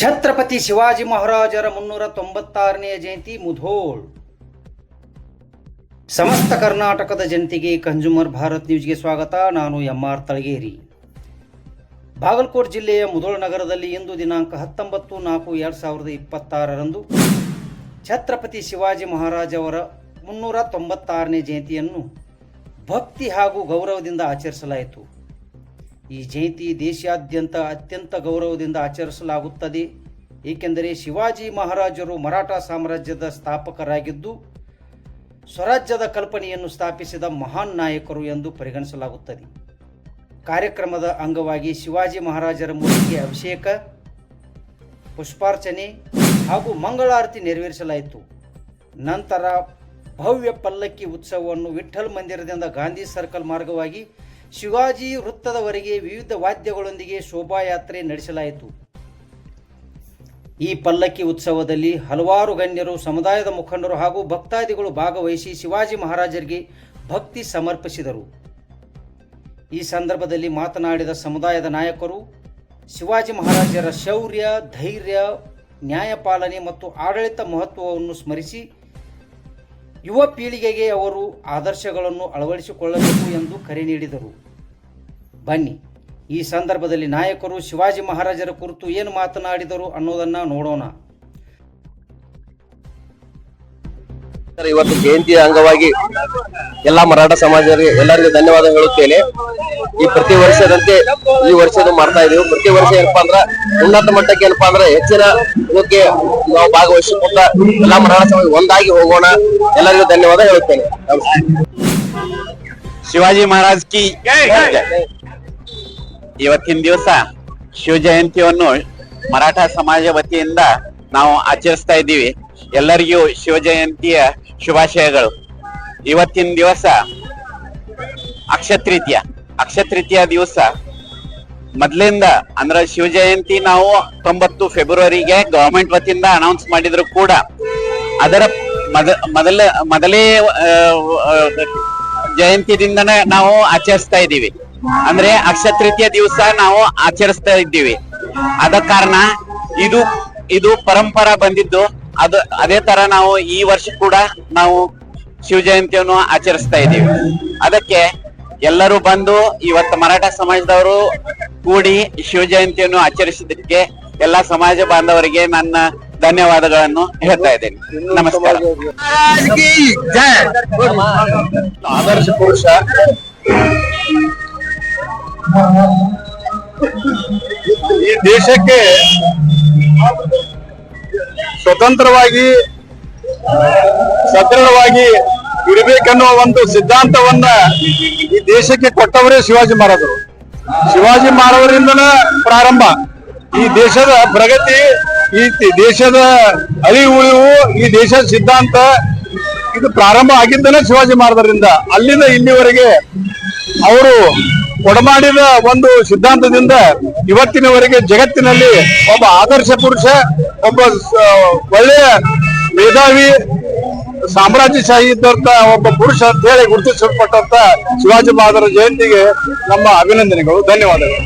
ಛತ್ರಪತಿ ಶಿವಾಜಿ ಮಹಾರಾಜರ 396ನೇ ಜಯಂತಿ ಮುಧೋಳ್. ಸಮಸ್ತ ಕರ್ನಾಟಕದ ಜನತೆಗೆ ಕನ್ಸ್ಯೂಮರ್ ಭಾರತ್ ನ್ಯೂಸ್ಗೆ ಸ್ವಾಗತ. ನಾನು MR ತಳಗೇರಿ. ಬಾಗಲಕೋಟೆ ಜಿಲ್ಲೆಯ ಮುಧೋಳ್ ನಗರದಲ್ಲಿ ಇಂದು ದಿನಾಂಕ 19/4/2026ರಂದು ಛತ್ರಪತಿ ಶಿವಾಜಿ ಮಹಾರಾಜ್ ಅವರ 396ನೇ ಜಯಂತಿಯನ್ನು ಭಕ್ತಿ ಹಾಗೂ ಗೌರವದಿಂದ ಆಚರಿಸಲಾಯಿತು. ಈ ಜಯಂತಿ ದೇಶಾದ್ಯಂತ ಅತ್ಯಂತ ಗೌರವದಿಂದ ಆಚರಿಸಲಾಗುತ್ತದೆ. ಏಕೆಂದರೆ ಶಿವಾಜಿ ಮಹಾರಾಜರು ಮರಾಠ ಸಾಮ್ರಾಜ್ಯದ ಸ್ಥಾಪಕರಾಗಿದ್ದು ಸ್ವರಾಜ್ಯದ ಕಲ್ಪನೆಯನ್ನು ಸ್ಥಾಪಿಸಿದ ಮಹಾನ್ ನಾಯಕರು ಎಂದು ಪರಿಗಣಿಸಲಾಗುತ್ತದೆ. ಕಾರ್ಯಕ್ರಮದ ಅಂಗವಾಗಿ ಶಿವಾಜಿ ಮಹಾರಾಜರ ಮೂರ್ತಿಗೆ ಅಭಿಷೇಕ, ಪುಷ್ಪಾರ್ಚನೆ ಹಾಗೂ ಮಂಗಳಾರತಿ ನೆರವೇರಿಸಲಾಯಿತು. ನಂತರ ಭವ್ಯ ಪಲ್ಲಕ್ಕಿ ಉತ್ಸವವನ್ನು ವಿಠ್ಠಲ್ ಮಂದಿರದಿಂದ ಗಾಂಧಿ ಸರ್ಕಲ್ ಮಾರ್ಗವಾಗಿ ಶಿವಾಜಿ ವೃತ್ತದವರೆಗೆ ವಿವಿಧ ವಾದ್ಯಗಳೊಂದಿಗೆ ಶೋಭಾಯಾತ್ರೆ ನಡೆಸಲಾಯಿತು. ಈ ಪಲ್ಲಕ್ಕಿ ಉತ್ಸವದಲ್ಲಿ ಹಲವಾರು ಗಣ್ಯರು, ಸಮುದಾಯದ ಮುಖಂಡರು ಹಾಗೂ ಭಕ್ತಾದಿಗಳು ಭಾಗವಹಿಸಿ ಶಿವಾಜಿ ಮಹಾರಾಜರಿಗೆ ಭಕ್ತಿ ಸಮರ್ಪಿಸಿದರು. ಈ ಸಂದರ್ಭದಲ್ಲಿ ಮಾತನಾಡಿದ ಸಮುದಾಯದ ನಾಯಕರು ಶಿವಾಜಿ ಮಹಾರಾಜರ ಶೌರ್ಯ, ಧೈರ್ಯ, ನ್ಯಾಯಪಾಲನೆ ಮತ್ತು ಆಡಳಿತ ಮಹತ್ವವನ್ನು ಸ್ಮರಿಸಿ ಯುವ ಪೀಳಿಗೆಗೆ ಅವರು ಆದರ್ಶಗಳನ್ನು ಅಳವಡಿಸಿಕೊಳ್ಳಬೇಕು ಎಂದು ಕರೆ ನೀಡಿದರು. ಬನ್ನಿ, ಈ ಸಂದರ್ಭದಲ್ಲಿ ನಾಯಕರು ಶಿವಾಜಿ ಮಹಾರಾಜರ ಕುರಿತು ಏನು ಮಾತನಾಡಿದರು ಅನ್ನೋದನ್ನ ನೋಡೋಣ. ಇವತ್ತು ಜಯಂತಿಯ ಅಂಗವಾಗಿ ಎಲ್ಲ ಮರಾಠ ಸಮಾಜರಿಗೆ ಎಲ್ಲರಿಗೂ ಧನ್ಯವಾದ ಹೇಳುತ್ತೇನೆ. ಈ ಪ್ರತಿ ವರ್ಷದಂತೆ ಈ ವರ್ಷದ ಮಾಡ್ತಾ ಇದೀವಿ. ಪ್ರತಿ ವರ್ಷ ಏನಪ್ಪಾ ಅಂದ್ರ ಉನ್ನತ ಮಟ್ಟಕ್ಕೆ ಏನಪ್ಪಾ ಅಂದ್ರೆ ಹೆಚ್ಚಿನ ಇದಕ್ಕೆ ನಾವು ಭಾಗವಹಿಸಿಕೊಂಡ ಎಲ್ಲ ಮರಾಠ ಸಮಾಜ ಒಂದಾಗಿ ಹೋಗೋಣ. ಎಲ್ಲರಿಗೂ ಧನ್ಯವಾದ ಹೇಳುತ್ತೇನೆ. ಶಿವಾಜಿ ಮಹಾರಾಜ್ ಕಿ ಇವತ್ತಿನ ದಿವಸ ಶಿವ ಜಯಂತಿಯನ್ನು ಮರಾಠ ಸಮಾಜ ವತಿಯಿಂದ ನಾವು ಆಚರಿಸ್ತಾ ಇದ್ದೀವಿ. ಎಲ್ಲರಿಗೂ ಶಿವ ಜಯಂತಿಯ ಶುಭಾಶಯಗಳು. ಇವತ್ತಿನ ದಿವಸ ಅಕ್ಷತೃತೀಯ ದಿವಸ ಮೊದಲಿಂದ ಅಂದ್ರೆ ಶಿವ ಜಯಂತಿ ನಾವು 9 ಫೆಬ್ರವರಿಗೆ ಗವರ್ಮೆಂಟ್ ವತಿಯಿಂದ ಅನೌನ್ಸ್ ಮಾಡಿದ್ರು ಕೂಡ ಅದರ ಮೊದಲೇ ಜಯಂತಿದಿಂದನೇ ನಾವು ಆಚರಿಸ್ತಾ ಇದ್ದೀವಿ. ಅಂದ್ರೆ ಅಕ್ಷತೃತೀಯ ದಿವಸ ನಾವು ಆಚರಿಸ್ತಾ ಇದ್ದೀವಿ. ಆದ ಕಾರಣ ಇದು ಪರಂಪರಾ ಬಂದಿದ್ದು. ಅದೇ ತರ ನಾವು ಈ ವರ್ಷ ಕೂಡ ನಾವು ಶಿವ ಜಯಂತಿಯನ್ನು ಆಚರಿಸ್ತಾ ಇದ್ದೀವಿ. ಅದಕ್ಕೆ ಎಲ್ಲರೂ ಬಂದು ಇವತ್ತು ಮರಾಠ ಸಮಾಜದವರು ಕೂಡಿ ಶಿವ ಜಯಂತಿಯನ್ನು ಆಚರಿಸಿದ್ದಕ್ಕೆ ಎಲ್ಲಾ ಸಮಾಜ ಬಾಂಧವರಿಗೆ ನನ್ನ ಧನ್ಯವಾದಗಳನ್ನು ಹೇಳ್ತಾ ಇದ್ದೇನೆ. ನಮಸ್ಕಾರ. ಆದರ್ಶ ಪುರುಷ ಈ ದೇಶಕ್ಕೆ ಸ್ವತಂತ್ರವಾಗಿ ಸದೃಢವಾಗಿ ಇರಬೇಕನ್ನುವ ಒಂದು ಸಿದ್ಧಾಂತವನ್ನ ಈ ದೇಶಕ್ಕೆ ಕೊಟ್ಟವರೇ ಶಿವಾಜಿ ಮಹಾರಾಜರು. ಶಿವಾಜಿ ಮಹಾರಾಜರಿಂದನೇ ಪ್ರಾರಂಭ ಈ ದೇಶದ ಪ್ರಗತಿ, ಈ ದೇಶದ ಅಳಿವು ಉಳಿವು, ಈ ದೇಶದ ಸಿದ್ಧಾಂತ ಇದು ಪ್ರಾರಂಭ ಆಗಿದ್ದನೇ ಶಿವಾಜಿ ಮಹಾರಾಜರಿಂದ. ಅಲ್ಲಿಂದ ಇಲ್ಲಿವರೆಗೆ ಅವರು ಕೊಡಮಾಡಿದ ಒಂದು ಸಿದ್ಧಾಂತದಿಂದ ಇವತ್ತಿನವರೆಗೆ ಜಗತ್ತಿನಲ್ಲಿ ಒಬ್ಬ ಆದರ್ಶ ಪುರುಷ, ಒಬ್ಬ ಒಳ್ಳೆಯ ಮೇಧಾವಿ, ಸಾಮ್ರಾಜ್ಯಶಾಹಿ ಇದ್ದಂತ ಒಬ್ಬ ಪುರುಷ ಅಂತ ಹೇಳಿ ಗುರುತಿಸಲ್ಪಟ್ಟಂತ ಶಿವಾಜಿ ಮಹಾರಾಜರ ಜಯಂತಿಗೆ ನಮ್ಮ ಅಭಿನಂದನೆಗಳು, ಧನ್ಯವಾದಗಳು.